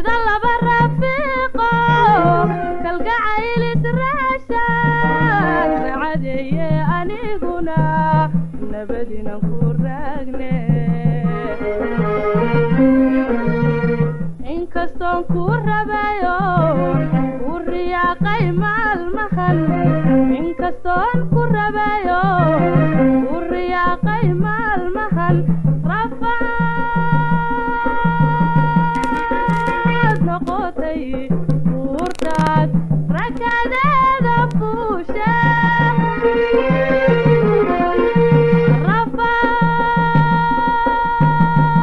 sida laba rafiiqo kalgacayl israashan racadeeye aniguna nabadinan ku raagne inkastoon ku rabayo ku riyaaqay maalmahan inkastoon ku rabayo ku riyaaqay maalmahan rafaad noqotay buurtaad rakadeeda fuusha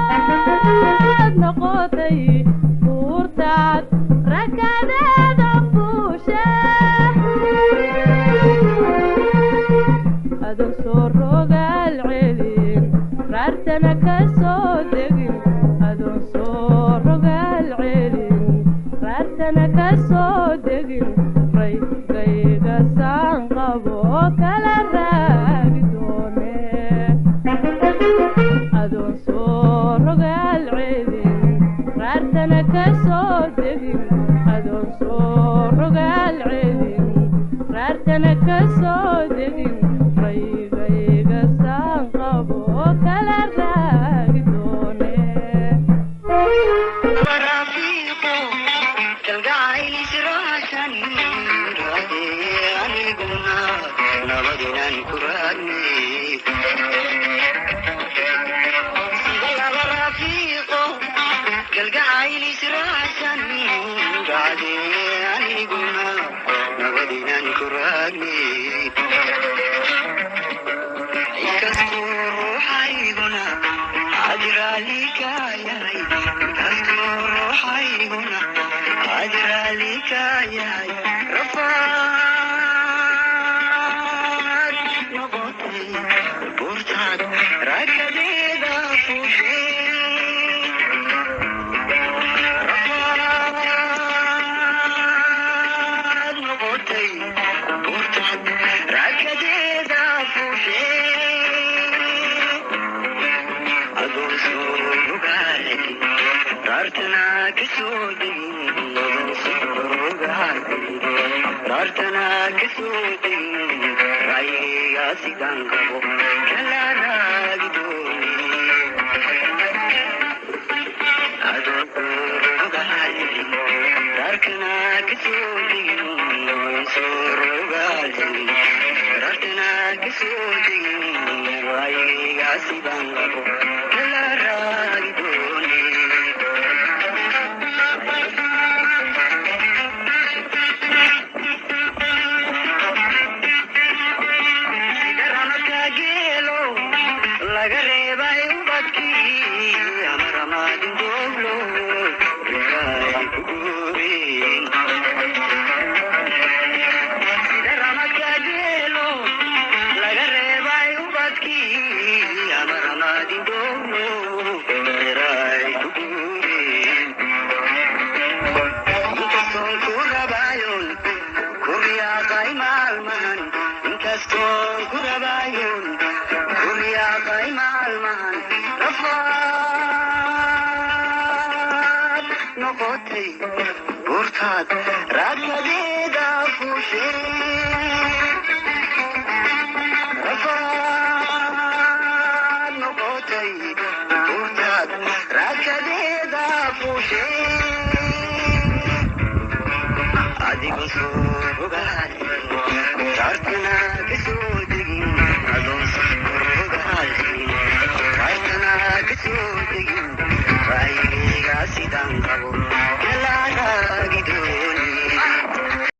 rafaad noqotay buurtaad rakadeeda fuusha adoo soo rogaal celin raartana ka soo degin adoo soo rogaal celin raartana ka soo degin raygayga saan qabo kala raagi doone adoo soo rogaal celin raartana ka soo degin adoo soo rogaal celin raartana ka soo degin raygayga saan qabo kala raagi doone rafiiqo kalgacayl israashan racadeeye aniguna nabadinan ku raagne sida laba rafiiqo kalgacayl israashan racadeeye aniguna nabadinan ku raagne inkastoo ruuxayguna ajraalika yahay inkastoo ruuxayguna ajraalika yahay rafaad noqotay buurtaad rakadeeda fuushe rafaad noqotay buurtaad rakadeeda fuushe adoo soo rogaale raartana ka soo degin adoo soo rogaale raartana ka soo degin ra'yiga sidaan qabo kala raagi doone adoo soo rogaale raartana ka soo degin adoo soo rogaale raartana ka soo degin ra'yiga sidaan qabo kala raagi doone laga reebay ubadkii amaramadin dooblo rigaay ku guureen sida ramakageelo laga reebay ubadkii amaramadin dooblo rigaay ku guureen inkastoon ku rabayon ku riyaaqay maalmahan inkastoon ku rabayon kuriyaaqay maalmahan rafaad noqotay buurtaad rakadeeda fuushe rafaad noqotay buurtaad rakadeeda fuushe adigo soo rogaale raartana ka soo degin adoo soo rogaale raartana ka soo degin ra'yiga sidaan qabo